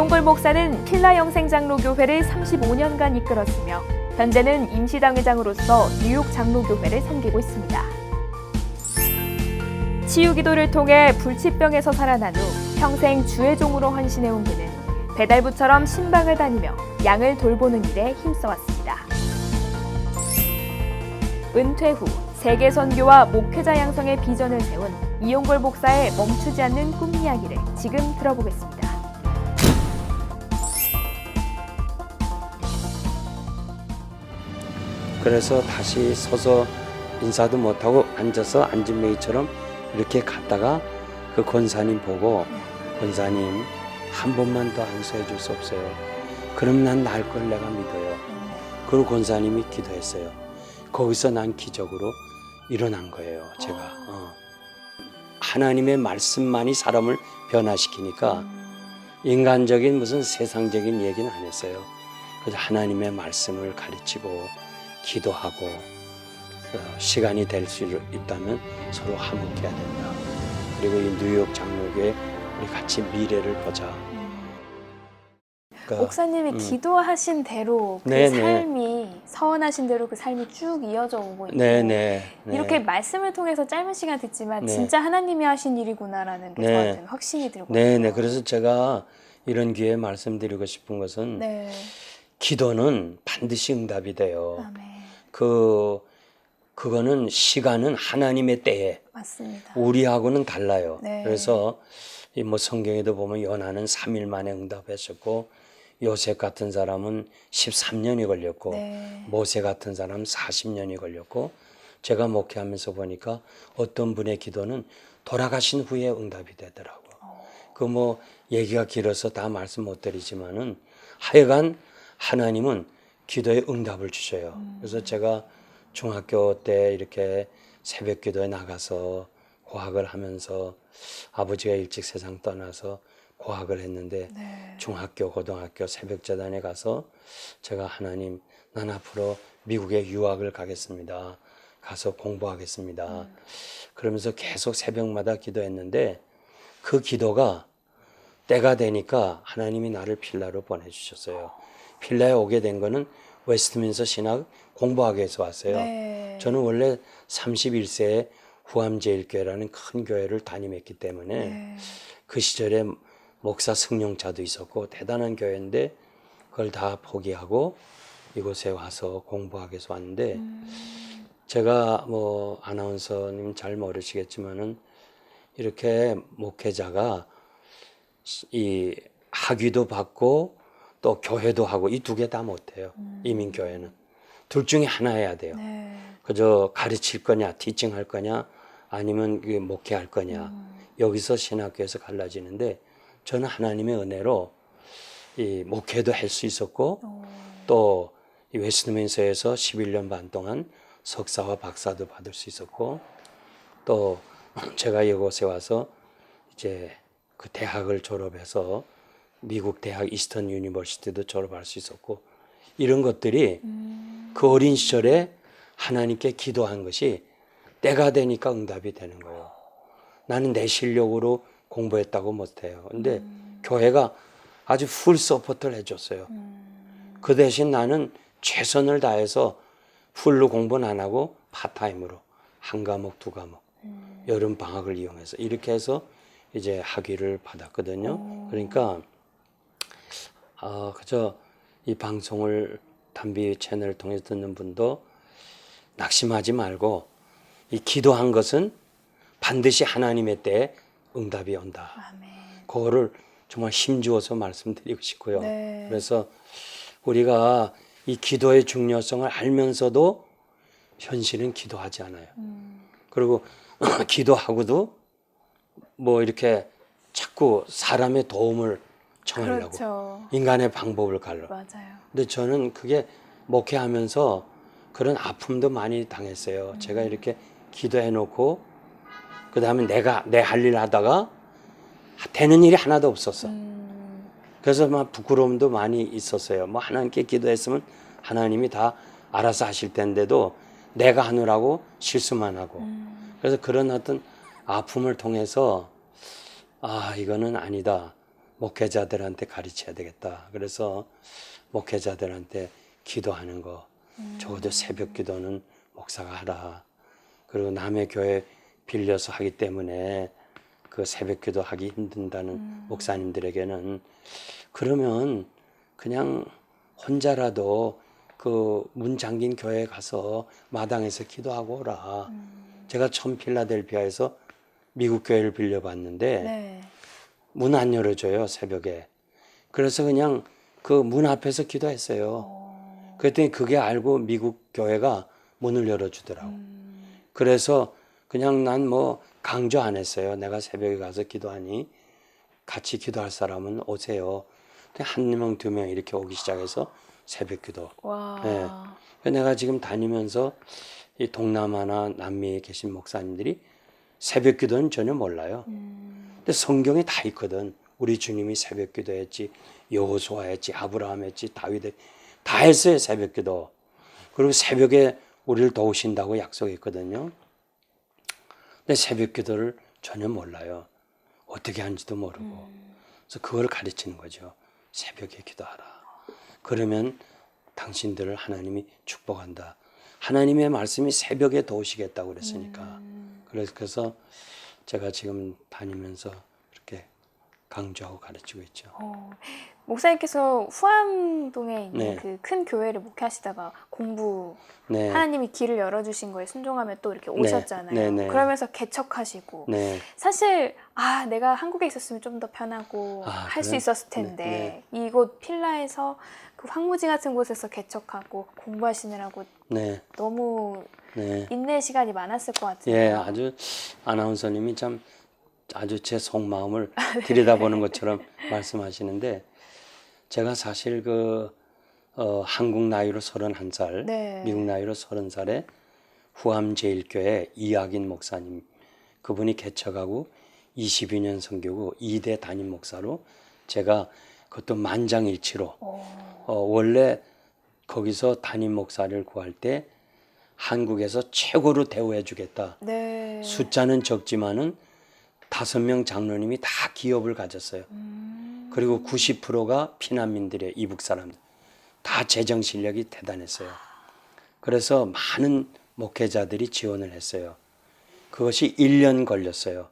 이용걸 목사는 필라영생장로교회를 35년간 이끌었으며 현재는 임시당회장으로서 뉴욕 장로교회를 섬기고 있습니다. 치유기도를 통해 불치병에서 살아난 후 평생 주의 종으로 헌신해온 그는 배달부처럼 신방을 다니며 양을 돌보는 일에 힘써왔습니다. 은퇴 후 세계 선교와 목회자 양성의 비전을 세운 이용걸 목사의 멈추지 않는 꿈 이야기를 지금 들어보겠습니다. 그래서 다시 서서 인사도 못하고 앉아서 앉은 메이처럼 이렇게 갔다가 그 권사님 보고 권사님 한 번만 더 안수해 줄 수 없어요. 그럼 난 날 걸 내가 믿어요. 그리고 권사님이 기도했어요. 거기서 난 기적으로 일어난 거예요. 제가 하나님의 말씀만이 사람을 변화시키니까 인간적인 무슨 세상적인 얘기는 안 했어요. 그래서 하나님의 말씀을 가르치고 기도하고 시간이 될 수 있다면 서로 화목해야 된다. 그리고 이 뉴욕 장로교회 우리 같이 미래를 보자. 그러니까, 목사님이 기도하신 대로 그 네네. 삶이 서원하신 대로 그 삶이 쭉 이어져 오고 있고 네네. 이렇게 말씀을 통해서 짧은 시간 듣지만 네. 진짜 하나님이 하신 일이구나라는 게 네. 저한테는 확신이 들거든요. 네네. 그래서 제가 이런 기회에 말씀드리고 싶은 것은 네. 기도는 반드시 응답이 돼요. 아멘. 그거는 시간은 하나님의 때에 맞습니다. 우리하고는 달라요. 네. 그래서 이 뭐 성경에도 보면 요나는 3일 만에 응답했었고 요셉 같은 사람은 13년이 걸렸고 네. 모세 같은 사람은 40년이 걸렸고 제가 목회하면서 보니까 어떤 분의 기도는 돌아가신 후에 응답이 되더라고. 그 뭐 얘기가 길어서 다 말씀 못 드리지만은 하여간 하나님은 기도에 응답을 주셔요. 그래서 제가 중학교 때 이렇게 새벽 기도에 나가서 고학을 하면서 아버지가 일찍 세상 떠나서 고학을 했는데 네. 중학교, 고등학교 새벽재단에 가서 제가 하나님 난 앞으로 미국에 유학을 가겠습니다. 가서 공부하겠습니다. 그러면서 계속 새벽마다 기도했는데 그 기도가 때가 되니까 하나님이 나를 필라로 보내주셨어요. 필라에 오게 된 거는 웨스트민스터 신학 공부하기 위해서 왔어요. 네. 저는 원래 31세에 후암제일교회라는 큰 교회를 담임했기 때문에 네. 그 시절에 목사 승용차도 있었고 대단한 교회인데 그걸 다 포기하고 이곳에 와서 공부하기 위해서 왔는데 제가 뭐 아나운서님 잘 모르시겠지만은 이렇게 목회자가 이 학위도 받고 또 교회도 하고 이 두 개 다 못해요. 이민교회는. 둘 중에 하나 해야 돼요. 네. 그저 가르칠 거냐, 티칭할 거냐, 아니면 목회할 거냐. 여기서 신학교에서 갈라지는데 저는 하나님의 은혜로 이 목회도 할 수 있었고 또 이 웨스트민스터에서 11년 반 동안 석사와 박사도 받을 수 있었고 또 제가 이곳에 와서 이제 그 대학을 졸업해서 미국 대학 이스턴 유니버시티도 졸업할 수 있었고 이런 것들이 그 어린 시절에 하나님께 기도한 것이 때가 되니까 응답이 되는 거예요. 나는 내 실력으로 공부했다고 못해요. 근데 교회가 아주 풀 서포트를 해줬어요. 그 대신 나는 최선을 다해서 풀로 공부는 안 하고 파타임으로 한 과목, 두 과목 여름 방학을 이용해서 이렇게 해서 이제 학위를 받았거든요. 그러니까 그저 이 방송을 담비 채널을 통해서 듣는 분도 낙심하지 말고 이 기도한 것은 반드시 하나님의 때에 응답이 온다. 아멘. 그거를 정말 힘주어서 말씀드리고 싶고요. 네. 그래서 우리가 이 기도의 중요성을 알면서도 현실은 기도하지 않아요. 그리고 기도하고도 뭐 이렇게 자꾸 사람의 도움을 청하려고 그렇죠. 인간의 방법을 갈러. 맞아요. 근데 저는 그게 목회하면서 그런 아픔도 많이 당했어요. 제가 이렇게 기도해 놓고 그 다음에 내가 내 할 일 하다가 되는 일이 하나도 없었어. 그래서 막 부끄러움도 많이 있었어요. 뭐 하나님께 기도했으면 하나님이 다 알아서 하실 텐데도 내가 하느라고 실수만 하고. 그래서 그런 어떤 아픔을 통해서 이거는 아니다. 목회자들한테 가르쳐야 되겠다. 그래서 목회자들한테 기도하는 거, 적어도 새벽 기도는 목사가 하라. 그리고 남의 교회 빌려서 하기 때문에 그 새벽 기도 하기 힘든다는 목사님들에게는 그러면 그냥 혼자라도 그 문 잠긴 교회에 가서 마당에서 기도하고 오라. 제가 처음 필라델피아에서 미국 교회를 빌려봤는데 네. 문 안 열어줘요, 새벽에. 그래서 그냥 그 문 앞에서 기도했어요. 그랬더니 그게 알고 미국 교회가 문을 열어주더라고. 그래서 그냥 난 뭐 강조 안 했어요. 내가 새벽에 가서 기도하니 같이 기도할 사람은 오세요. 한 명, 두 명 이렇게 오기 시작해서 새벽 기도. 와. 예. 내가 지금 다니면서 이 동남아나 남미에 계신 목사님들이 새벽 기도는 전혀 몰라요. 근데 성경에 다 있거든. 우리 주님이 새벽 기도했지, 여호수아 했지, 아브라함 했지, 다윗 했지, 다 했어요, 새벽 기도. 그리고 새벽에 우리를 도우신다고 약속했거든요. 근데 새벽 기도를 전혀 몰라요. 어떻게 하는지도 모르고. 그래서 그걸 가르치는 거죠. 새벽에 기도하라. 그러면 당신들을 하나님이 축복한다. 하나님의 말씀이 새벽에 도우시겠다고 그랬으니까. 그래서 제가 지금 다니면서 그렇게 강조하고 가르치고 있죠. 목사님께서 후암동에 있는 네. 그 큰 교회를 목회하시다가 공부 네. 하나님이 길을 열어주신 거에 순종하며 또 이렇게 오셨잖아요. 네, 네. 그러면서 개척하시고 네. 사실 내가 한국에 있었으면 좀 더 편하고 할 수 그래? 있었을 텐데 이곳 필라에서 그 황무지 같은 곳에서 개척하고 공부하시느라고 네. 너무 네. 인내 시간이 많았을 것 같아요. 예, 아주 아나운서님이 참 아주 제 속마음을 들여다보는 것처럼 말씀하시는데 제가 사실 한국 나이로 31살, 네. 미국 나이로 30살에 후암제일교회 이학인 목사님 그분이 개척하고 22년 선교구 2대 담임 목사로 제가 그것도 만장일치로 원래 거기서 담임 목사를 구할 때 한국에서 최고로 대우해 주겠다. 네. 숫자는 적지만은 5명 장로님이 다 기업을 가졌어요. 그리고 90%가 피난민들의 이북 사람들. 다 재정 실력이 대단했어요. 그래서 많은 목회자들이 지원을 했어요. 그것이 1년 걸렸어요.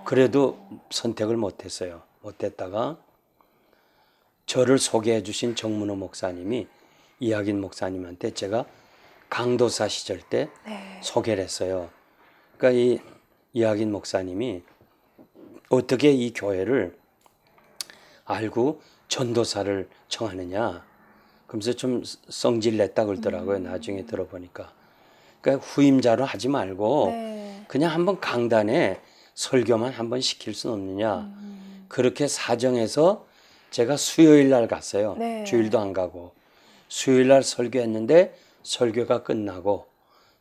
그래도 선택을 못했어요. 못했다가 저를 소개해 주신 정문호 목사님이 이학인 목사님한테 제가 강도사 시절 때 네. 소개를 했어요. 그러니까 이 이학인 목사님이 어떻게 이 교회를 알고 전도사를 청하느냐. 그러면서 좀 성질냈다 그러더라고요. 나중에 들어보니까. 그러니까 후임자로 하지 말고 네. 그냥 한번 강단에 설교만 한번 시킬 수는 없느냐. 그렇게 사정해서 제가 수요일 날 갔어요. 네. 주일도 안 가고. 수요일 날 설교했는데 설교가 끝나고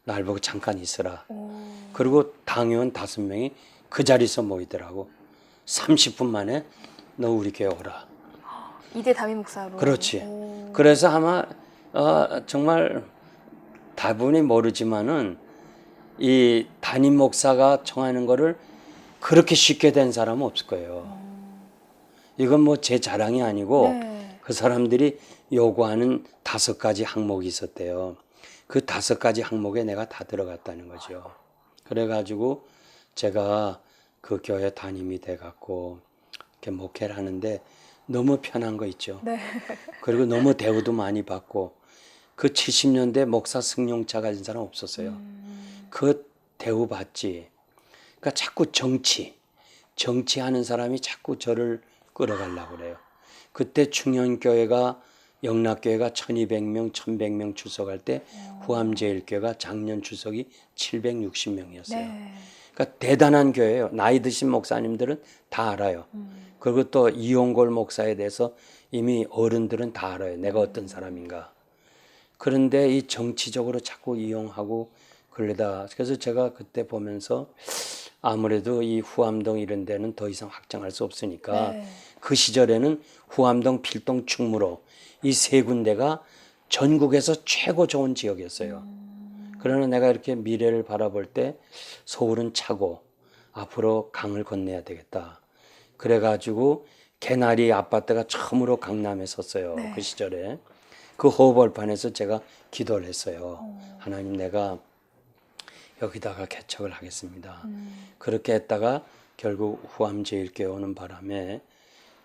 날 보고 잠깐 있으라. 그리고 당회원 5명이 그 자리에서 모이더라고. 30분 만에 너 우리 교회 오라. 이대 담임 목사로. 그렇지. 그래서 아마 정말 다분히 모르지만은 이 담임 목사가 청하는 거를 그렇게 쉽게 된 사람은 없을 거예요. 이건 뭐 제 자랑이 아니고 네. 그 사람들이 요구하는 5가지 항목이 있었대요. 그 5가지 항목에 내가 다 들어갔다는 거죠. 그래가지고 제가 그 교회 담임이 돼갖고 이렇게 목회를 하는데 너무 편한 거 있죠. 네. 그리고 너무 대우도 많이 받고 그 70년대 목사 승용차 가진 사람 없었어요. 그 대우 받지. 그러니까 자꾸 정치하는 사람이 자꾸 저를 끌어가려고 그래요. 그때 충현교회가 영락교회가 1200명, 1100명 출석할 때 후암제일교회가 작년 출석이 760명이었어요. 네. 그러니까 대단한 교회예요. 나이 드신 목사님들은 다 알아요. 그리고 또 이용골 목사에 대해서 이미 어른들은 다 알아요. 내가 어떤 사람인가. 그런데 이 정치적으로 자꾸 이용하고 그러다 그래서 제가 그때 보면서 아무래도 이 후암동 이런 데는 더 이상 확장할 수 없으니까 네. 그 시절에는 후암동, 필동, 충무로 이 3군데가 전국에서 최고 좋은 지역이었어요. 그러나 내가 이렇게 미래를 바라볼 때 서울은 차고 앞으로 강을 건너야 되겠다. 그래가지고 개나리 아파트가 처음으로 강남에 섰어요. 네. 그 시절에. 그 호벌판에서 제가 기도를 했어요. 하나님, 내가 여기다가 개척을 하겠습니다. 그렇게 했다가 결국 후암제일교회 오는 바람에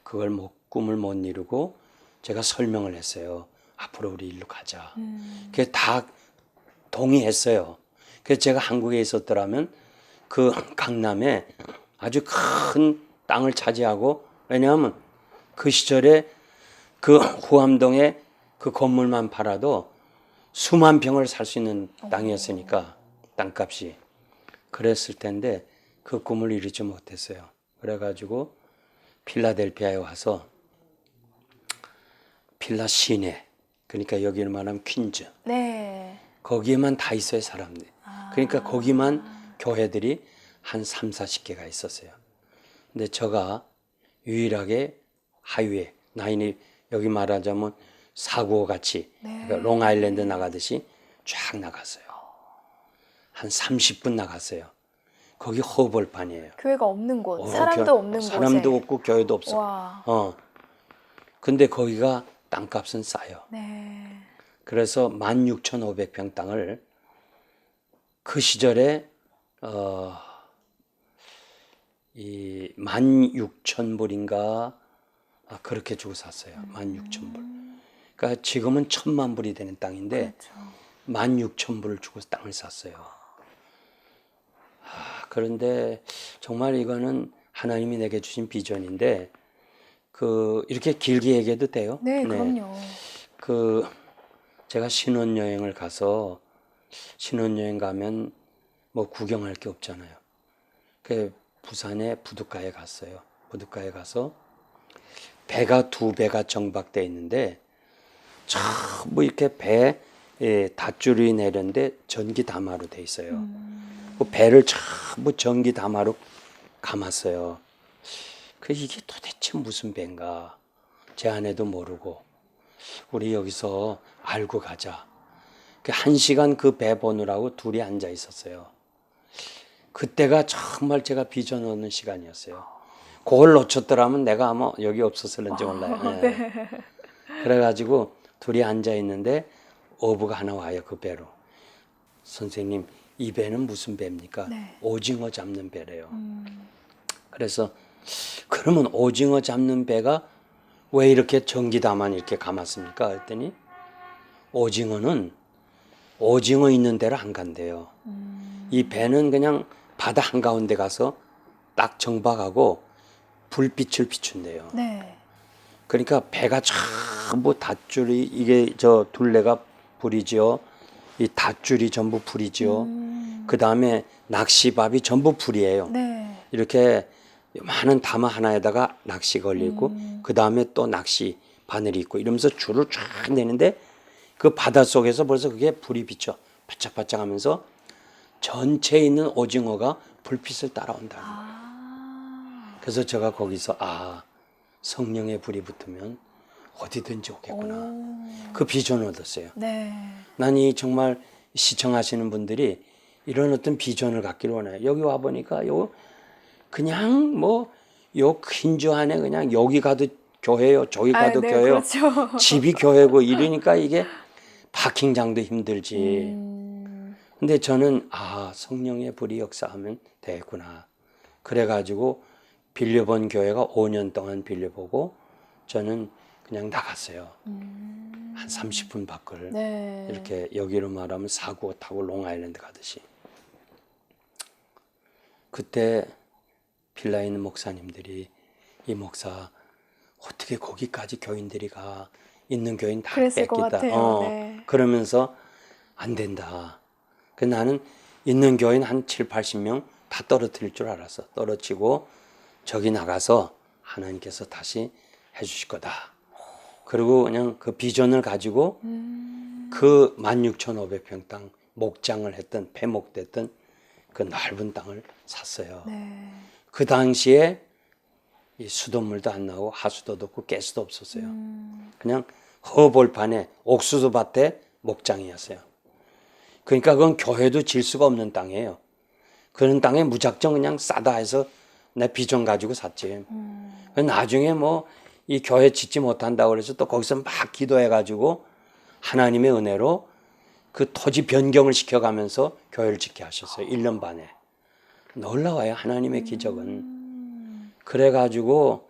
그걸 꿈을 못 이루고 제가 설명을 했어요. 앞으로 우리 일로 가자. 그게 다 동의했어요. 그래서 제가 한국에 있었더라면 그 강남에 아주 큰 땅을 차지하고, 왜냐하면 그 시절에 그 후암동에 그 건물만 팔아도 수만 평을 살 수 있는 땅이었으니까 땅값이 그랬을 텐데 그 꿈을 이루지 못했어요. 그래가지고 필라델피아에 와서 필라 시내, 그러니까 여기를 말하면 퀸즈, 네. 거기에만 다 있어요, 사람들. 그러니까 거기만 교회들이 한 3, 40개가 있었어요. 근데 제가 유일하게 하이웨이, 나인이 여기 말하자면 495 같이 그러니까 롱아일랜드 나가듯이 쫙 나갔어요. 한 30분 나갔어요. 거기 허벌판이에요. 교회가 없는 곳, 사람도 없는 곳에. 사람도 없고 교회도 없어. 와. 근데 거기가 땅값은 싸요. 네. 그래서 16,500평 땅을 그 시절에 이 16,000불인가 그렇게 주고 샀어요. 16,000불. 그러니까 지금은 1,000만 불이 되는 땅인데 그렇죠. 16,000불을 주고 땅을 샀어요. 그런데 정말 이거는 하나님이 내게 주신 비전인데 이렇게 길게 얘기해도 돼요? 네, 그럼요. 제가 신혼여행을 가서 신혼여행 가면 뭐 구경할 게 없잖아요. 그 부산에 부둣가에 갔어요. 부둣가에 가서 배가 2배가 정박돼 있는데 전부 이렇게 배 닷줄이 내렸는데 전기 담화로 돼 있어요. 그 배를 전부 전기 담화로 감았어요. 이게 도대체 무슨 배인가? 제 아내도 모르고 우리 여기서 알고 가자. 1시간 그 배 보느라고 둘이 앉아 있었어요. 그때가 정말 제가 비전 얻는 시간이었어요. 그걸 놓쳤더라면 내가 아마 여기 없었을는지 몰라요. 네. 그래가지고 둘이 앉아 있는데 어부가 하나 와요. 그 배로. 선생님, 이 배는 무슨 배입니까? 네. 오징어 잡는 배래요. 그래서 그러면 오징어 잡는 배가 왜 이렇게 전기다만 이렇게 감았습니까? 그랬더니 오징어는 오징어 있는 데로 안 간대요. 이 배는 그냥 바다 한가운데 가서 딱 정박하고 불빛을 비춘대요. 네. 그러니까 배가 전부 닷줄이 이게 둘레가 불이죠. 이 닷줄이 전부 불이죠. 그 다음에 낚시밥이 전부 불이에요. 네. 이렇게 많은 담화 하나에다가 낚시 걸리고 그 다음에 또 낚시 바늘이 있고 이러면서 줄을 쫙 내는데 그 바닷속에서 벌써 그게 불이 비쳐 바짝바짝 하면서 전체에 있는 오징어가 불빛을 따라온다는 거예요. 그래서 제가 거기서 성령의 불이 붙으면 어디든지 오겠구나. 그 비전을 얻었어요. 네. 난 이 정말 시청하시는 분들이 이런 어떤 비전을 갖기를 원해요. 여기 와보니까 그냥 요 퀸즈 안에 그냥 여기 가도 교회요, 저기 가도 네, 교회요. 그렇죠. 집이 교회고 이러니까 이게 파킹장도 힘들지. 근데 저는 성령의 불이 역사하면 되겠구나. 그래가지고 빌려본 교회가 5년 동안 빌려보고 저는 그냥 나갔어요. 한 30분 밖을 네. 이렇게 여기로 말하면 495 타고 롱아일랜드 가듯이. 그때 빌라에 있는 목사님들이 이 목사 어떻게 거기까지 교인들이 가 있는 교인 다 그랬을 것 뺏겠다. 같아요. 네. 그러면서 안 된다. 나는 있는 교인 한 7, 80명 다 떨어뜨릴 줄 알았어. 떨어지고 저기 나가서 하나님께서 다시 해주실 거다. 그리고 그냥 그 비전을 가지고 그 16,500평 땅 목장을 했던 폐목됐던 그 넓은 땅을 샀어요. 네. 그 당시에 이 수돗물도 안 나오고 하수도도 없고 가스도 없었어요. 그냥 허벌판에 옥수수 밭에 목장이었어요. 그러니까 그건 교회도 질 수가 없는 땅이에요. 그런 땅에 무작정 그냥 싸다 해서 내 비전 가지고 샀지. 나중에 뭐 이 교회 짓지 못한다고 그래서 또 거기서 막 기도해가지고 하나님의 은혜로 그 토지 변경을 시켜가면서 교회를 짓게 하셨어요. 1년 반에. 놀라워요. 하나님의 기적은. 그래가지고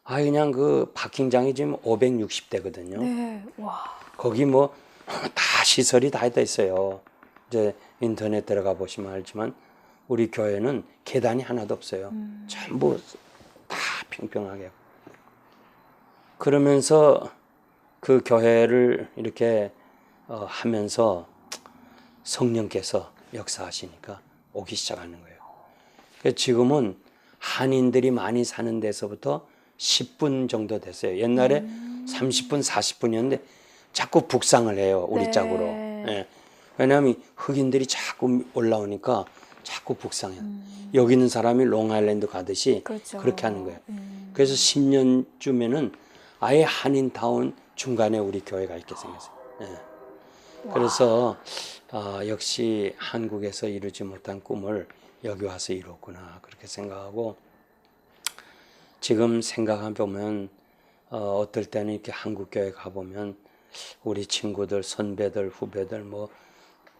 그냥 그 파킹장이 지금 560대거든요. 네. 와. 거기 뭐 다 시설이 다 돼 있어요. 이제 인터넷 들어가 보시면 알지만 우리 교회는 계단이 하나도 없어요. 전부 다 평평하게. 그러면서 그 교회를 이렇게 하면서 성령께서 역사하시니까 오기 시작하는 거예요. 그래서 지금은 한인들이 많이 사는 데서부터 10분 정도 됐어요. 옛날에 30분, 40분이었는데 자꾸 북상을 해요. 우리 네. 짝으로. 예. 왜냐하면 흑인들이 자꾸 올라오니까 자꾸 북상해요. 여기 있는 사람이 롱아일랜드 가듯이 그렇죠. 그렇게 하는 거예요. 그래서 10년쯤에는 아예 한인타운 중간에 우리 교회가 있게 생겼어요. 예. 그래서 역시 한국에서 이루지 못한 꿈을 여기 와서 이뤘구나 그렇게 생각하고 지금 생각해 보면 어떨 때는 이렇게 한국 교회 가 보면 우리 친구들, 선배들, 후배들 뭐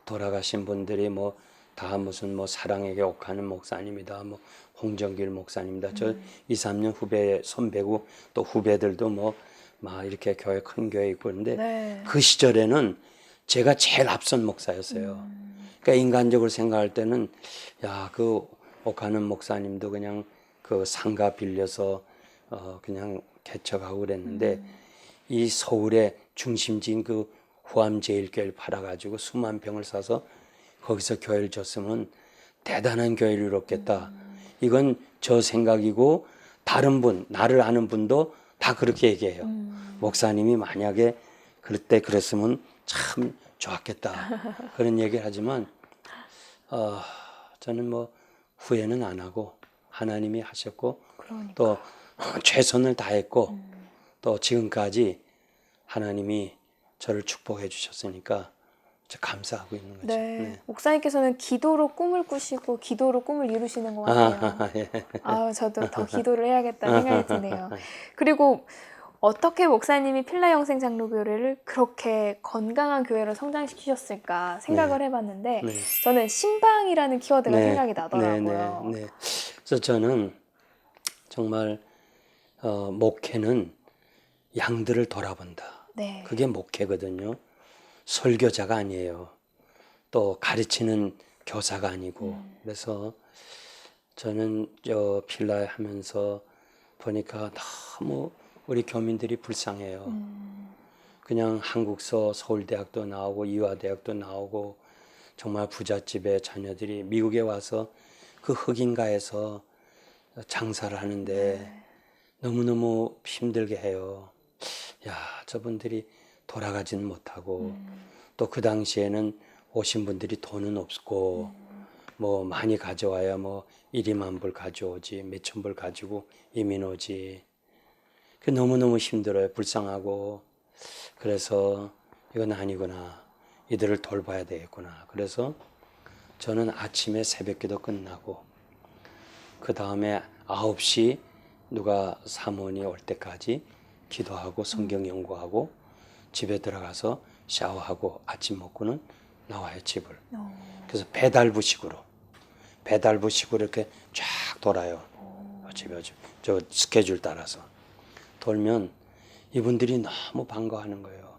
돌아가신 분들이 뭐 다 무슨 뭐 사랑에게 옥하는 목사님이다, 뭐 홍정길 목사님이다. 저 2, 3년 후배 선배고 또 후배들도 뭐 막 이렇게 교회 큰 교회 있고 그런데 네. 그 시절에는 제가 제일 앞선 목사였어요. 그러니까 인간적으로 생각할 때는 그 옥하는 목사님도 그냥 그 상가 빌려서 그냥 개척하고 그랬는데 이 서울의 중심지인 그 후암제일교회를 팔아가지고 수만 평을 사서 거기서 교회를 줬으면 대단한 교회를 이뤘겠다. 이건 저 생각이고 다른 분, 나를 아는 분도 다 그렇게 얘기해요. 목사님이 만약에 그때 그랬으면 참 좋았겠다. 그런 얘기를 하지만 저는 뭐 후회는 안 하고 하나님이 하셨고 그러니까. 또 최선을 다했고 또 지금까지 하나님이 저를 축복해 주셨으니까 저 감사하고 있는 거죠. 네. 목사님께서는 기도로 꿈을 꾸시고 기도로 꿈을 이루시는 것 같아요. 예. 저도 더 기도를 해야겠다는 생각이 드네요. 그리고 어떻게 목사님이 필라 영생 장로교회를 그렇게 건강한 교회로 성장시키셨을까 생각을 해봤는데 네. 저는 신방이라는 키워드가 네. 생각이 나더라고요. 네. 그래서 저는 정말 목회는 양들을 돌아본다. 네. 그게 목회거든요. 설교자가 아니에요. 또 가르치는 교사가 아니고. 그래서 저는 저 필라에 하면서 보니까 너무 우리 교민들이 불쌍해요. 그냥 한국서 서울대학도 나오고 이화대학도 나오고 정말 부잣집의 자녀들이 미국에 와서 그 흑인가에서 장사를 하는데 너무너무 힘들게 해요. 저분들이 돌아가지는 못하고 또 그 당시에는 오신 분들이 돈은 없고 뭐 많이 가져와야 뭐 1~2만 불 가져오지 몇천 불 가지고 이민 오지. 그 너무너무 힘들어요. 불쌍하고. 그래서 이건 아니구나. 이들을 돌봐야 되겠구나. 그래서 저는 아침에 새벽기도 끝나고 그 다음에 9시 누가 사모니 올 때까지 기도하고 성경 연구하고 집에 들어가서 샤워하고 아침 먹고는 나와요, 집을. 그래서 배달부식으로 이렇게 쫙 돌아요. 집에 저 스케줄 따라서 돌면 이분들이 너무 반가워하는 거예요.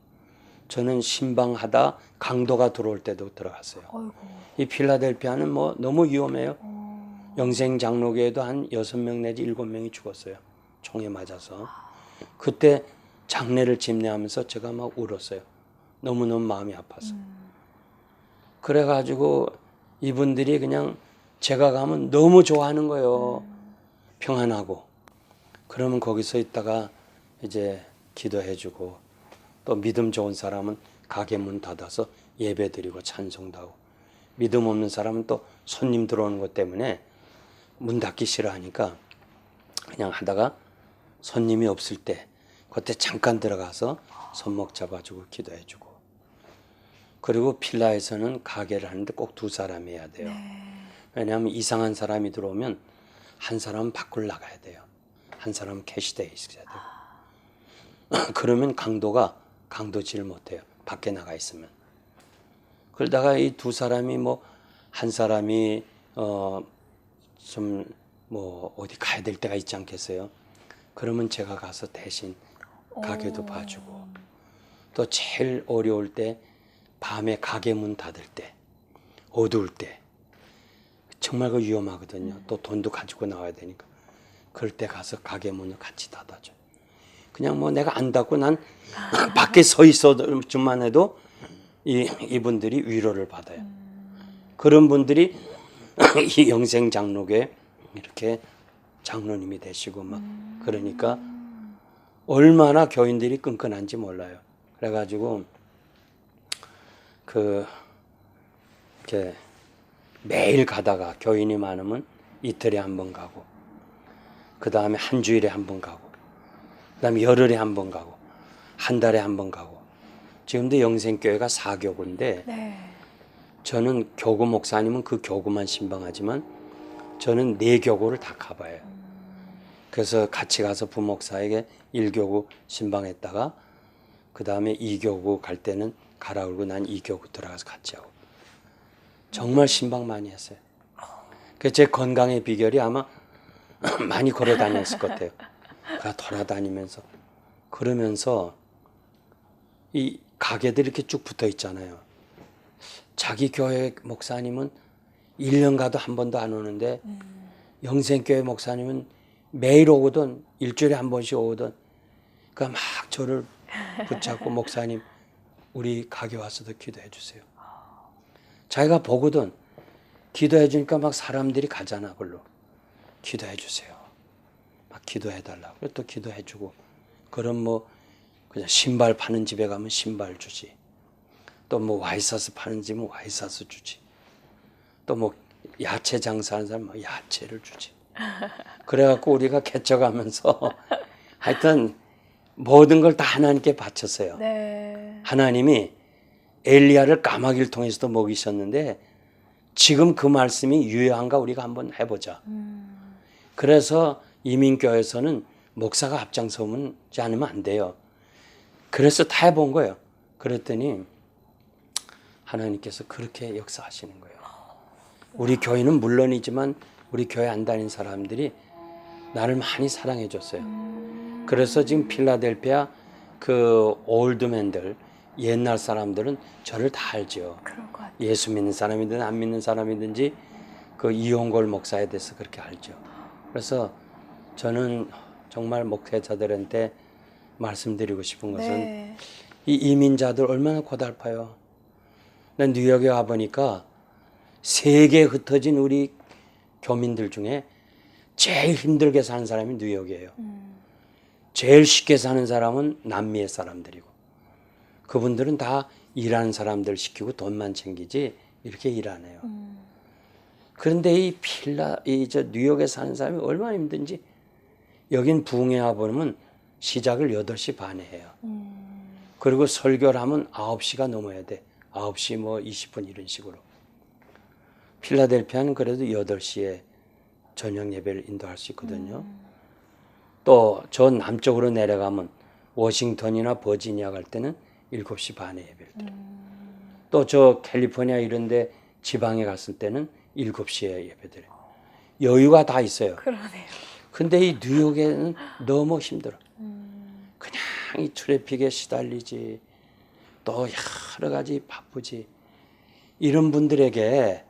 저는 신방하다 강도가 들어올 때도 들어갔어요. 어이구. 이 필라델피아는 뭐 너무 위험해요. 영생 장로교에도 한 6명 내지 7명이 죽었어요. 총에 맞아서. 그때 장례를 집례하면서 제가 막 울었어요. 너무너무 마음이 아파서. 그래가지고 이분들이 그냥 제가 가면 너무 좋아하는 거예요. 평안하고. 그러면 거기서 있다가 이제 기도해주고 또 믿음 좋은 사람은 가게 문 닫아서 예배드리고 찬송도 하고 믿음 없는 사람은 또 손님 들어오는 것 때문에 문 닫기 싫어하니까 그냥 하다가 손님이 없을 때 그때 잠깐 들어가서 손목 잡아주고 기도해주고 그리고 필라에서는 가게를 하는데 꼭 2사람이 해야 돼요. 왜냐하면 이상한 사람이 들어오면 한 사람은 밖으로 나가야 돼요. 한 사람은 캐시되어 있어야 되고. 그러면 강도질 못해요. 밖에 나가 있으면. 그러다가 이 두 사람이 뭐 한 사람이 좀 뭐 어디 가야 될 때가 있지 않겠어요? 그러면 제가 가서 대신 가게도 봐주고, 또 제일 어려울 때 밤에 가게 문 닫을 때, 어두울 때 정말 그 위험하거든요. 또 돈도 가지고 나와야 되니까. 그럴 때 가서 가게 문을 같이 닫아줘요. 그냥 뭐 내가 안 닫고 난 밖에 서 있어만 해도 이분들이 위로를 받아요. 그런 분들이 이 영생 장로교에 이렇게 장로님이 되시고 막 그러니까 얼마나 교인들이 끈끈한지 몰라요. 그래가지고 이렇게 매일 가다가 교인이 많으면 이틀에 한 번 가고, 그 다음에 한 주일에 한 번 가고, 그 다음에 열흘에 한 번 가고, 한 달에 한 번 가고. 지금도 영생교회가 4교구인데 저는 교구 목사님은 그 교구만 신방하지만 저는 4교구를 다 가봐요. 그래서 같이 가서 부목사에게 1교구 신방했다가 그 다음에 2교구 갈 때는 가라 그러고 난 2교구 들어가서 같이 하고. 정말 신방 많이 했어요. 그래서 제 건강의 비결이 아마 많이 걸어 다녔을 것 같아요. 돌아다니면서 그러면서 이 가게들이 이렇게 쭉 붙어 있잖아요. 자기 교회 목사님은 1년 가도 한 번도 안 오는데 영생교회 목사님은 매일 오거든, 일주일에 한 번씩 오거든. 그러니까 막 저를 붙잡고 목사님 우리 가게 와서도 기도해 주세요. 자기가 보거든. 기도해 주니까 막 사람들이 가잖아. 그걸로 기도해 주세요. 막 기도해 달라고. 또 기도해 주고. 그럼 뭐 그냥 신발 파는 집에 가면 신발 주지. 또 뭐 와이사스 파는 집은 와이사스 주지. 또 뭐 야채 장사하는 사람은 야채를 주지. 그래갖고 우리가 개척하면서 하여튼 모든 걸 다 하나님께 바쳤어요. 네. 하나님이 엘리야를 까마귀를 통해서도 먹이셨는데 지금 그 말씀이 유효한가 우리가 한번 해보자. 그래서 이민교회에서는 목사가 앞장서지 않으면 안 돼요. 그래서 다 해본 거예요. 그랬더니 하나님께서 그렇게 역사하시는 거예요. 우리 교회는 물론이지만 우리 교회 안 다닌 사람들이 나를 많이 사랑해 줬어요. 그래서 지금 필라델피아 그 올드맨들, 옛날 사람들은 저를 다 알죠. 그럴 것 같아요. 예수 믿는 사람이든 안 믿는 사람이든지 그 이용걸 목사에 대해서 그렇게 알죠. 그래서 저는 정말 목회자들한테 말씀드리고 싶은 것은 이 이민자들 얼마나 고달파요. 난 뉴욕에 와보니까 세계에 흩어진 우리 교민들 중에 제일 힘들게 사는 사람이 뉴욕이에요. 제일 쉽게 사는 사람은 남미의 사람들이고, 그분들은 다 일하는 사람들 시키고 돈만 챙기지 이렇게 일 안 해요. 그런데 저 뉴욕에 사는 사람이 얼마나 힘든지. 여긴 부흥회 와보면 시작을 8시 반에 해요. 그리고 설교를 하면 9시가 넘어야 돼. 9시 뭐 20분 이런 식으로. 필라델피아는 그래도 8시에 저녁 예배를 인도할 수 있거든요. 또 저 남쪽으로 내려가면 워싱턴이나 버지니아 갈 때는 7시 반에 예배를 드려요. 또 저 캘리포니아 이런 데 지방에 갔을 때는 7시에 예배 드려요. 여유가 다 있어요. 그러네요. 근데 이 뉴욕에는 너무 힘들어. 그냥 이 트래픽에 시달리지. 또 여러 가지 바쁘지. 이런 분들에게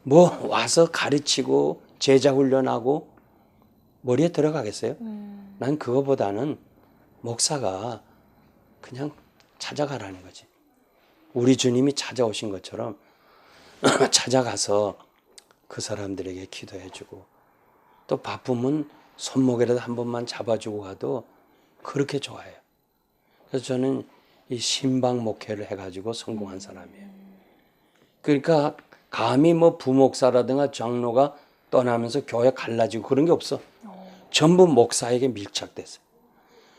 뭐 와서 가르치고 제자 훈련하고 머리에 들어가겠어요? 난 그거보다는 목사가 그냥 찾아가라는 거지. 우리 주님이 찾아오신 것처럼 찾아가서 그 사람들에게 기도해주고, 또 바쁘면 손목이라도 한 번만 잡아주고 가도 그렇게 좋아해요. 그래서 저는 이 신방 목회를 해가지고 성공한 사람이에요. 그러니까 감히 뭐 부목사라든가 장로가 떠나면서 교회 갈라지고 그런 게 없어. 전부 목사에게 밀착됐어요.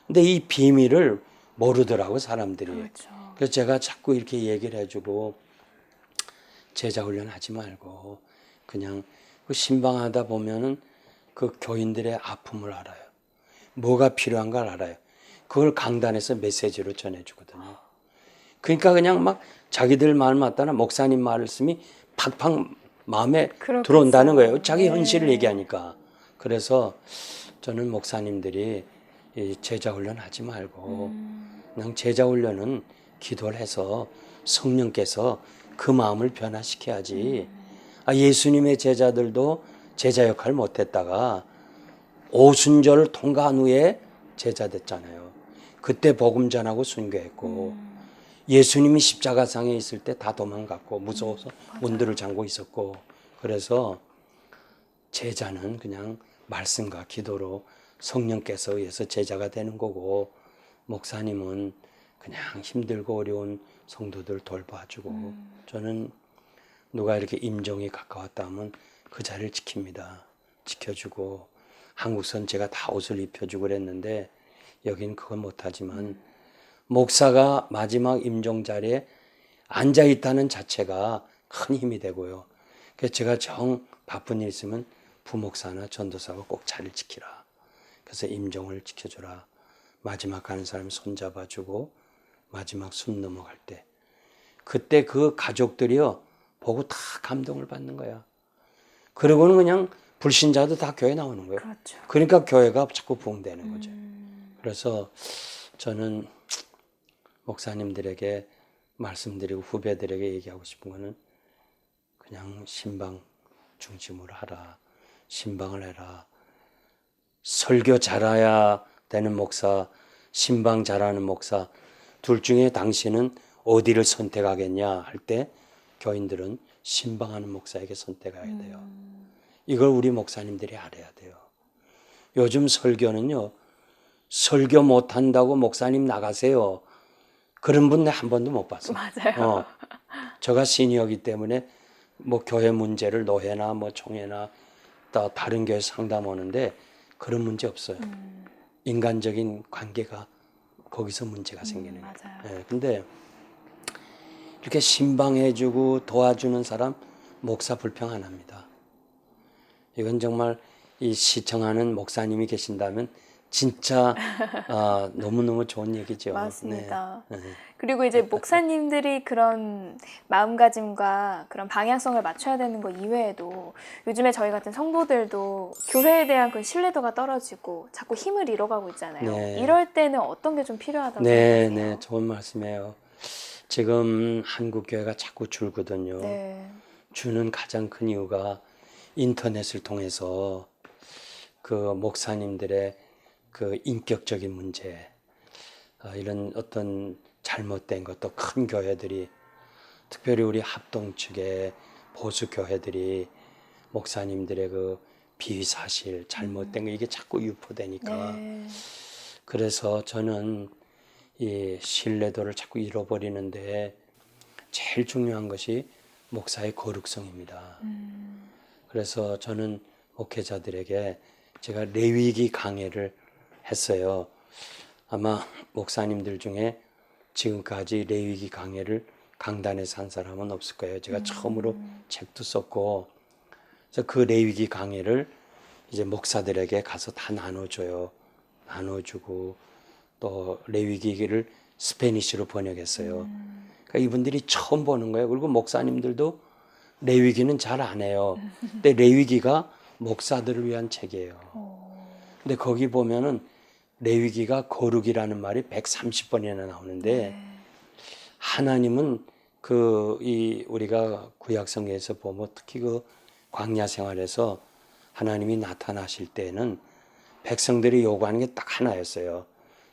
근데 이 비밀을 모르더라고 사람들이. 그렇죠. 그래서 제가 자꾸 이렇게 얘기를 해주고, 제자 훈련하지 말고 그냥 그 신방하다 보면은 그 교인들의 아픔을 알아요. 뭐가 필요한 걸 알아요. 그걸 강단에서 메시지로 전해주거든요. 그러니까 그냥 막 자기들 말 맞다나 목사님 말씀이 팍팍 마음에 그렇겠어요. 들어온다는 거예요. 자기 네. 현실을 얘기하니까. 그래서 저는 목사님들이 이 제자 훈련 하지 말고 그냥 제자 훈련은 기도를 해서 성령께서 그 마음을 변화시켜야지. 예수님의 제자들도 제자 역할 못했다가 오순절을 통과한 후에 제자 됐잖아요. 그때 복음 전하고 순교했고 예수님이 십자가상에 있을 때 다 도망갔고 무서워서 문들을 잠고 있었고 그래서 제자는 그냥 말씀과 기도로 성령께서 의해서 제자가 되는 거고 목사님은 그냥 힘들고 어려운 성도들 돌봐주고 저는 누가 이렇게 임종이 가까웠다 하면 그 자리를 지킵니다. 지켜주고 한국선 제가 다 옷을 입혀주고 그랬는데 여긴 그건 못하지만 목사가 마지막 임종 자리에 앉아있다는 자체가 큰 힘이 되고요. 그래서 제가 정 바쁜 일 있으면 부목사나 전도사가 꼭 자리를 지키라. 그래서 임종을 지켜줘라. 마지막 가는 사람 손잡아주고 마지막 숨 넘어갈 때 그때 그 가족들이요 보고 다 감동을 받는 거야. 그러고는 그냥 불신자도 다 교회 나오는 거예요. 그렇죠. 그러니까 교회가 자꾸 부흥되는 거죠. 그래서 저는 목사님들에게 말씀드리고 후배들에게 얘기하고 싶은 거는 그냥 신방 중심으로 하라. 신방을 해라. 설교 잘해야 되는 목사, 신방 잘하는 목사 둘 중에 당신은 어디를 선택하겠냐 할 때 교인들은 신방하는 목사에게 선택해야 돼요. 이걸 우리 목사님들이 알아야 돼요. 요즘 설교는요. 설교 못한다고 목사님 나가세요. 그런 분 한 번도 못 봤어요. 맞아요. 제가 시니어이기 때문에 뭐 교회 문제를 노회나 뭐 총회나 또 다른 교회 상담 오는데 그런 문제 없어요. 인간적인 관계가 거기서 문제가 생기는 거예요. 맞아요. 네, 근데 이렇게 신방해주고 도와주는 사람 목사 불평 안 합니다. 이건 정말 이 시청하는 목사님이 계신다면 진짜 너무너무 좋은 얘기죠. 맞습니다. 네. 그리고 이제 목사님들이 그런 마음가짐과 그런 방향성을 맞춰야 되는 거 이외에도 요즘에 저희 같은 성도들도 교회에 대한 그 신뢰도가 떨어지고 자꾸 힘을 잃어가고 있잖아요. 네. 이럴 때는 어떤 게 좀 필요하다고 네, 생각하세요? 네, 좋은 말씀이에요. 지금 한국 교회가 자꾸 줄거든요. 네. 주는 가장 큰 이유가 인터넷을 통해서 그 목사님들의 그 인격적인 문제, 이런 어떤 잘못된 것도 큰 교회들이 특별히 우리 합동 측의 보수 교회들이 목사님들의 그 비사실, 잘못된 거 이게 자꾸 유포되니까 네. 그래서 저는 이 신뢰도를 자꾸 잃어버리는데 제일 중요한 것이 목사의 거룩성입니다. 그래서 저는 목회자들에게 제가 레위기 강해를 했어요. 아마 목사님들 중에 지금까지 레위기 강해를 강단에서 한 사람은 없을 거예요. 제가 처음으로 책도 썼고 그래서 그 레위기 강해를 이제 목사들에게 가서 다 나눠줘요. 나눠주고 또 레위기를 스페니쉬로 번역했어요. 그러니까 이분들이 처음 보는 거예요. 그리고 목사님들도 레위기는 잘 안 해요. 근데 레위기가 목사들을 위한 책이에요. 근데 거기 보면은 레위기가 거룩이라는 말이 130번이나 나오는데 하나님은 우리가 구약성경에서 보면 특히 그 광야 생활에서 하나님이 나타나실 때는 백성들이 요구하는 게 딱 하나였어요.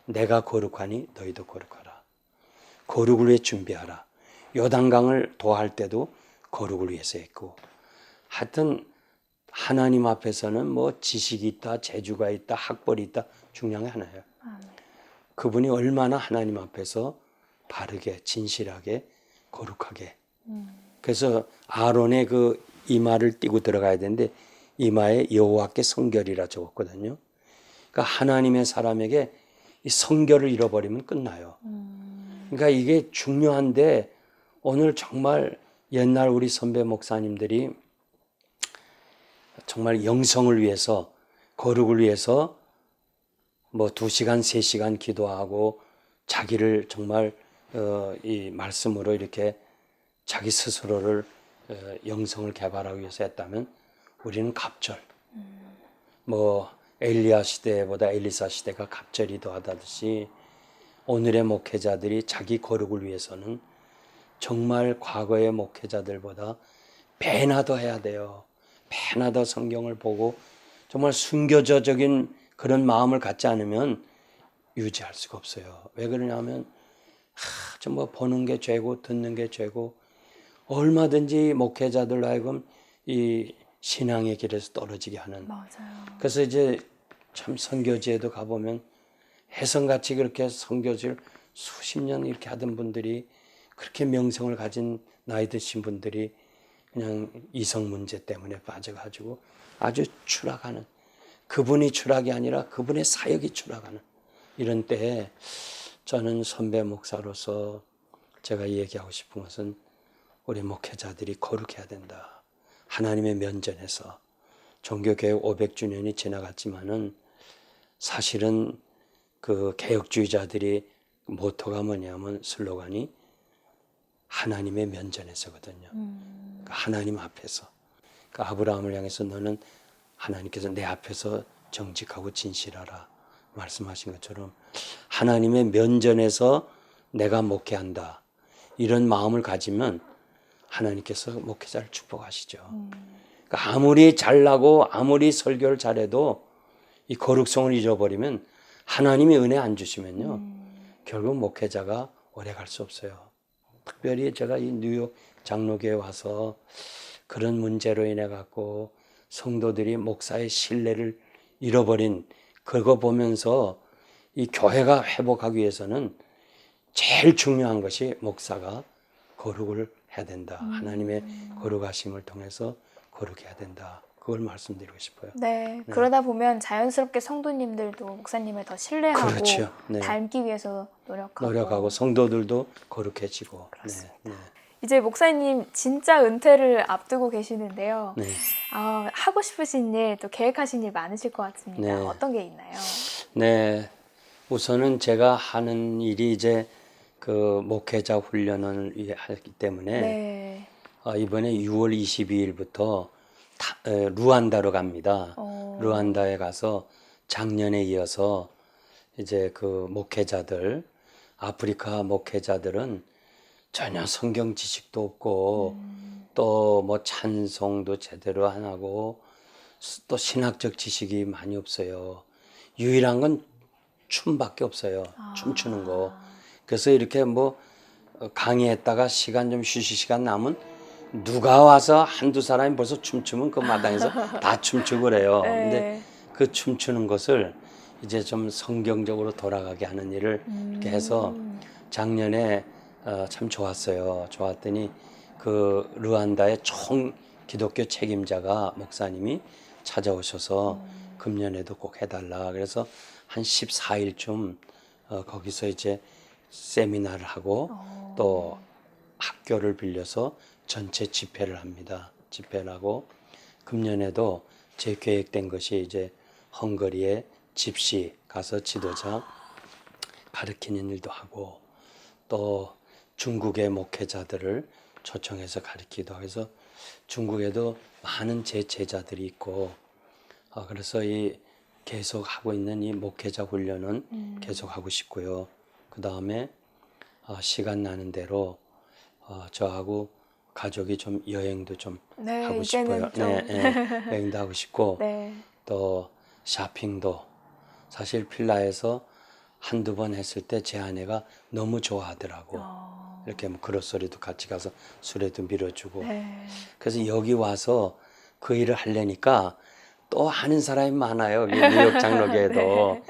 내가 거룩하니 너희도 거룩하라. 거룩을 위해 준비하라. 요단강을 도할 때도 거룩을 위해서 했고 하여튼 하나님 앞에서는 뭐 지식이 있다, 재주가 있다, 학벌이 있다 중요한 게 하나예요. 그분이 얼마나 하나님 앞에서 바르게 진실하게 거룩하게 그래서 아론의 그 이마를 띄고 들어가야 되는데 이마에 여호와께 성결이라 적었거든요. 그러니까 하나님의 사람에게 이 성결을 잃어버리면 끝나요. 그러니까 이게 중요한데 오늘 정말 옛날 우리 선배 목사님들이 정말 영성을 위해서 거룩을 위해서 뭐 2시간, 3시간 기도하고 자기를 정말 이 말씀으로 이렇게 자기 스스로를 영성을 개발하기 위해서 했다면 우리는 갑절. 뭐 엘리야 시대보다 엘리사 시대가 갑절이 더하다듯이 오늘의 목회자들이 자기 거룩을 위해서는 정말 과거의 목회자들보다 배나 더 해야 돼요. 배나 더 성경을 보고 정말 순교자적인 그런 마음을 갖지 않으면 유지할 수가 없어요. 왜 그러냐면 정말 보는 게 죄고 듣는 게 죄고 얼마든지 목회자들로 하여금 이 신앙의 길에서 떨어지게 하는. 맞아요. 그래서 이제 참 선교지에도 가보면 혜성같이 그렇게 선교지를 수십 년 이렇게 하던 분들이 그렇게 명성을 가진 나이 드신 분들이 그냥 이성 문제 때문에 빠져가지고 아주 추락하는, 그분이 추락이 아니라 그분의 사역이 추락하는 이런 때에 저는 선배 목사로서 제가 얘기하고 싶은 것은 우리 목회자들이 거룩해야 된다. 하나님의 면전에서 종교개혁 500주년이 지나갔지만은 사실은 그 개혁주의자들이 모토가 뭐냐면 슬로건이 하나님의 면전에서거든요. 그러니까 하나님 앞에서. 그러니까 아브라함을 향해서 너는 하나님께서 내 앞에서 정직하고 진실하라 말씀하신 것처럼 하나님의 면전에서 내가 목회한다. 이런 마음을 가지면 하나님께서 목회자를 축복하시죠. 그러니까 아무리 잘나고 아무리 설교를 잘해도 이 거룩성을 잊어버리면 하나님이 은혜 안 주시면요. 결국 목회자가 오래 갈 수 없어요. 특별히 제가 이 뉴욕 장로교에 와서 그런 문제로 인해 갖고 성도들이 목사의 신뢰를 잃어버린 그거 보면서 이 교회가 회복하기 위해서는 제일 중요한 것이 목사가 거룩을 해야 된다. 하나님의 거룩하심을 통해서 거룩해야 된다. 그걸 말씀드리고 싶어요. 네, 그러다 보면 자연스럽게 성도님들도 목사님을 더 신뢰하고 그렇죠. 네. 닮기 위해서 노력하고 성도들도 거룩해지고. 그렇습니다. 네. 이제 목사님 진짜 은퇴를 앞두고 계시는데요. 네. 하고 싶으신 일, 또 계획하신 일 많으실 것 같습니다. 네. 어떤 게 있나요? 네. 우선은 제가 하는 일이 이제 그 목회자 훈련을 하기 때문에 네. 이번에 6월 22일부터 루안다로 갑니다. 루안다에 가서 작년에 이어서 이제 그 목회자들, 아프리카 목회자들은 전혀 성경 지식도 없고 또 뭐 찬송도 제대로 안 하고 또 신학적 지식이 많이 없어요. 유일한 건 춤밖에 없어요. 춤추는 거. 그래서 이렇게 뭐 강의했다가 시간 좀 쉬실 시간 남은 누가 와서 한두 사람이 벌써 춤추면 그 마당에서 다 춤추고 그래요. 근데 그 춤추는 것을 이제 좀 성경적으로 돌아가게 하는 일을 이렇게 해서 작년에 참 좋았어요. 좋았더니 그 르완다의 총 기독교 책임자가 목사님이 찾아오셔서 금년에도 꼭 해달라. 그래서 한 14일쯤 거기서 이제 세미나를 하고 또 학교를 빌려서 전체 집회를 합니다. 집회를 하고 금년에도 제 계획된 것이 이제 헝가리에 집시 가서 지도자 가르치는 일도 하고 또 중국의 목회자들을 초청해서 가르치기도 하고 해서 중국에도 많은 제 제자들이 있고 그래서 이 계속 하고 있는 이 목회자 훈련은 계속 하고 싶고요. 그 다음에 시간 나는 대로 저하고 가족이 좀 여행도 좀 네, 하고 이제는 싶어요. 좀. 네, 여행도 하고 싶고 네. 또 쇼핑도 사실 필라에서 한두 번 했을 때 제 아내가 너무 좋아하더라고. 이렇게 뭐 그릇소리도 같이 가서 술에도 밀어주고. 네. 그래서 여기 와서 그 일을 하려니까 또 하는 사람이 많아요. 여기 뉴욕 장로교에도.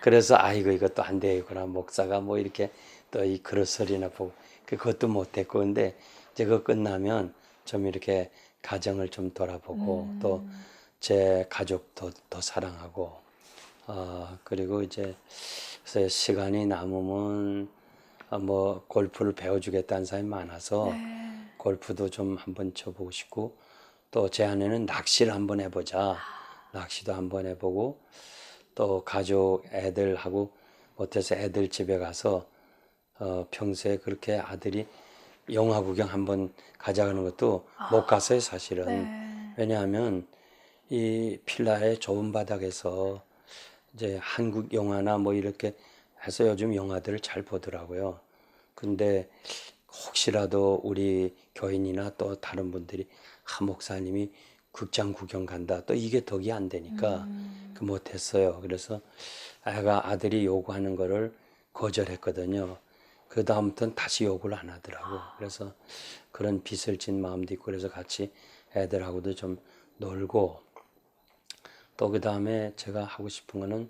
그래서 아이고 이것도 안 되겠구나. 목사가 뭐 이렇게 또 이 그릇소리나 보고 그것도 못했고 근데 이제 그거 끝나면 좀 이렇게 가정을 좀 돌아보고 또 제 가족도 더 사랑하고 그리고 이제 그래서 시간이 남으면 뭐 골프를 배워주겠다는 사람이 많아서 골프도 좀 한번 쳐보고 싶고 또 제 아내는 낚시를 한번 해보자. 낚시도 한번 해보고 또 가족 애들하고 못해서 애들 집에 가서 평소에 그렇게 아들이 영화 구경 한번 가자는 것도 못 갔어요 사실은. 네. 왜냐하면 이 필라의 좁은 바닥에서 이제 한국 영화나 뭐 이렇게 해서 요즘 영화들을 잘 보더라고요. 근데 혹시라도 우리 교인이나 또 다른 분들이 목사님이 극장 구경 간다 또 이게 덕이 안 되니까 그 못했어요. 그래서 아들이 요구하는 거를 거절했거든요. 그 다음부터는 다시 요구를 안 하더라고. 그래서 그런 빚을 진 마음도 있고 그래서 같이 애들하고도 좀 놀고 또 그 다음에 제가 하고 싶은 거는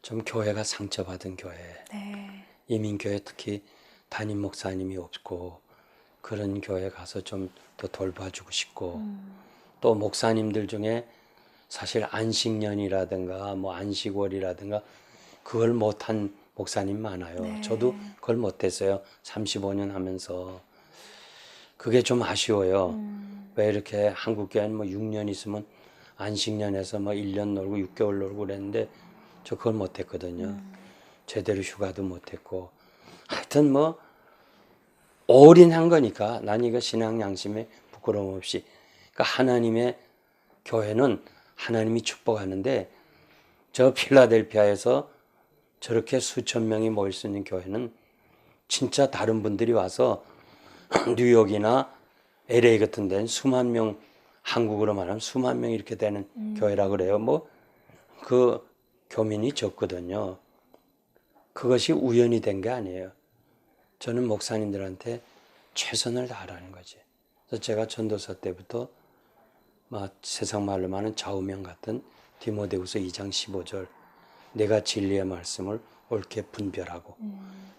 좀 교회가 상처받은 교회, 네. 이민교회 특히 담임 목사님이 없고 그런 교회 가서 좀 더 돌봐주고 싶고 또 목사님들 중에 사실 안식년이라든가 뭐 안식월이라든가 그걸 못한 목사님 많아요. 네. 저도 그걸 못했어요. 35년 하면서 그게 좀 아쉬워요. 왜 이렇게 한국 교회는 뭐 6년 있으면 안식년에서 뭐 1년 놀고 6개월 놀고 그랬는데 저 그걸 못했거든요. 제대로 휴가도 못했고 하여튼 뭐 올인한 거니까 난 이거 신앙 양심에 부끄러움 없이 그러니까 하나님의 교회는 하나님이 축복하는데 저 필라델피아에서 저렇게 수천 명이 모일 수 있는 교회는 진짜 다른 분들이 와서 뉴욕이나 LA 같은 데는 수만 명 한국으로 말하면 수만 명 이렇게 되는 교회라 그래요. 뭐 그 교민이 적거든요. 그것이 우연이 된 게 아니에요. 저는 목사님들한테 최선을 다하라는 거지. 그래서 제가 전도사 때부터 세상 말로 많은 좌우명 같은 디모데후서 2장 15절 내가 진리의 말씀을 옳게 분별하고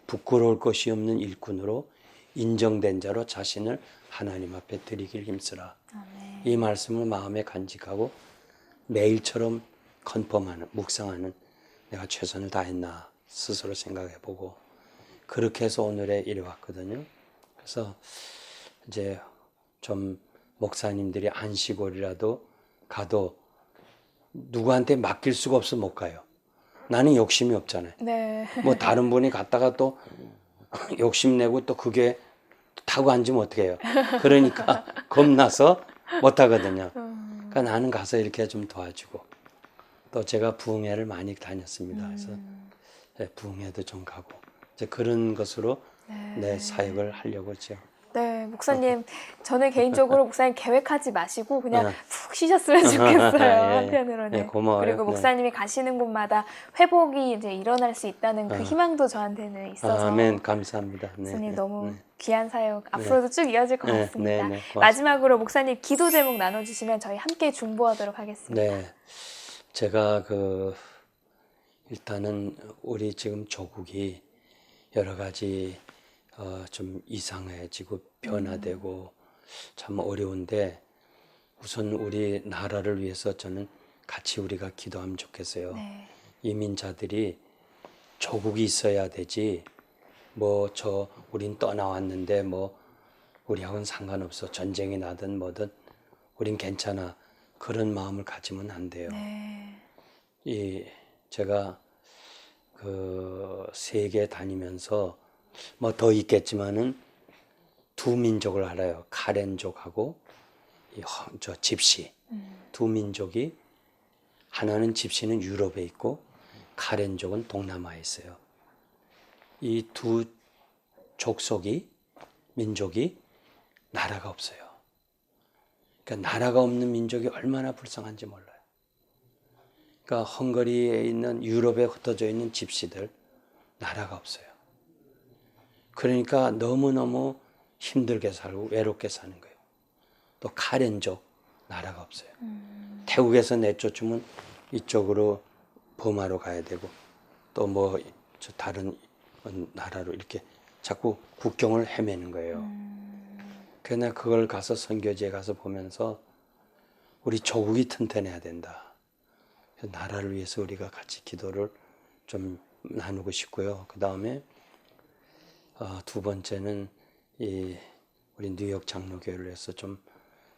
부끄러울 것이 없는 일꾼으로 인정된 자로 자신을 하나님 앞에 드리길 힘쓰라. 아멘. 이 말씀을 마음에 간직하고 매일처럼 컨펌하는 묵상하는 내가 최선을 다했나 스스로 생각해보고 그렇게 해서 오늘에 이르왔거든요. 그래서 이제 좀 목사님들이 안식월이라도 가도 누구한테 맡길 수가 없어 못 가요. 나는 욕심이 없잖아요. 네. 뭐 다른 분이 갔다가 또 욕심내고 또 그게 타고 앉으면 어떻게 해요. 그러니까 겁나서 못 하거든요. 그러니까 나는 가서 이렇게 좀 도와주고 또 제가 부흥회를 많이 다녔습니다. 그래서 부흥회도 좀 가고 이제 그런 것으로 내 사역을 하려고 하죠. 네, 목사님, 저는 개인적으로 목사님 계획하지 마시고 그냥 푹 쉬셨으면 좋겠어요. 한편으로는. 예, 고마워요. 그리고 목사님이 가시는 곳마다 회복이 이제 일어날 수 있다는 그 희망도 저한테는 있어서. 아멘, 감사합니다. 네, 목사님 네, 너무 네. 귀한 사역 앞으로도 쭉 이어질 것 네, 같습니다. 네, 네, 고맙습니다. 마지막으로 목사님 기도 제목 나눠주시면 저희 함께 중보하도록 하겠습니다. 네, 제가 일단은 우리 지금 조국이 여러 가지 좀 이상해지고 변화되고 참 어려운데 우선 우리 나라를 위해서 저는 같이 우리가 기도하면 좋겠어요. 네. 이민자들이 조국이 있어야 되지 뭐 우린 떠나왔는데 뭐 우리하고는 상관없어 전쟁이 나든 뭐든 우린 괜찮아 그런 마음을 가지면 안 돼요. 네. 제가 세계 다니면서 뭐 더 있겠지만은 두 민족을 알아요. 카렌족하고 저 집시 두 민족이 하나는 집시는 유럽에 있고 카렌족은 동남아에 있어요. 이 두 민족이 나라가 없어요. 그러니까 나라가 없는 민족이 얼마나 불쌍한지 몰라요. 그러니까 헝가리에 있는 유럽에 흩어져 있는 집시들 나라가 없어요. 그러니까 너무너무 힘들게 살고 외롭게 사는 거예요. 또 카렌족 나라가 없어요. 태국에서 내쫓으면 이쪽으로 버마로 가야 되고 또 뭐 다른 나라로 이렇게 자꾸 국경을 헤매는 거예요. 그래서 내가 그걸 가서 선교지에 가서 보면서 우리 조국이 튼튼해야 된다. 그래서 나라를 위해서 우리가 같이 기도를 좀 나누고 싶고요. 그 다음에 두 번째는 우리 뉴욕 장로교회를 위해서 좀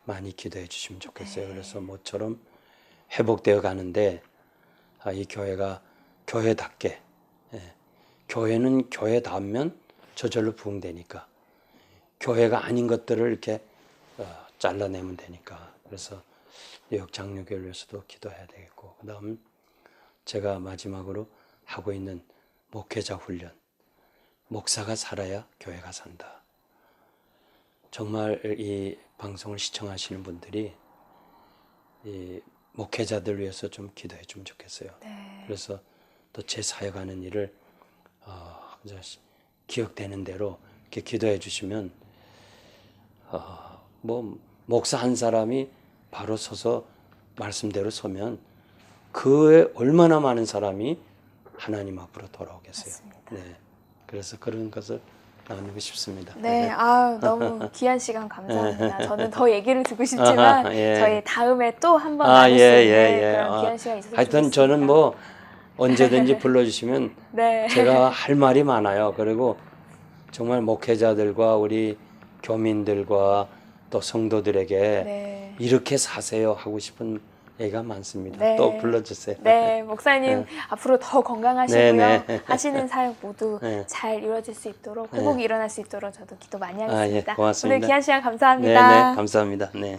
많이 기도해 주시면 좋겠어요. 그래서 모처럼 회복되어 가는데 이 교회가 교회답게, 교회는 교회다우면 저절로 부흥되니까 교회가 아닌 것들을 이렇게 잘라내면 되니까. 그래서 뉴욕 장로교를 위해서도 기도해야 되겠고, 그다음 제가 마지막으로 하고 있는 목회자 훈련, 목사가 살아야 교회가 산다. 정말 이 방송을 시청하시는 분들이 이 목회자들 위해서 좀 기도해 주면 좋겠어요. 네. 그래서 또 제 사역하는 일을 기억되는 대로 이렇게 기도해 주시면 뭐 목사 한 사람이 바로 서서 말씀대로 서면 그에 얼마나 많은 사람이 하나님 앞으로 돌아오겠어요. 맞습니다. 네, 그래서 그런 것을 나누고 싶습니다. 네, 너무 귀한 시간 감사합니다. 저는 더 얘기를 듣고 싶지만 예. 저희 다음에 또 한 번 나눌 수 있는 그런 귀한 시간이 있었으면 하여튼 좋겠습니다. 저는 뭐 언제든지 불러주시면 네. 제가 할 말이 많아요. 그리고 정말 목회자들과 우리 교민들과 또 성도들에게 네. 이렇게 사세요 하고 싶은 얘기가 많습니다. 네. 또 불러주세요. 네, 목사님 앞으로 더 건강하시고요. 네, 네. 하시는 사역 모두 네. 잘 이루어질 수 있도록 회복이 일어날 수 있도록 저도 기도 많이 하겠습니다. 예, 고맙습니다. 오늘 귀한 시간 네, 감사합니다. 네, 감사합니다. 네.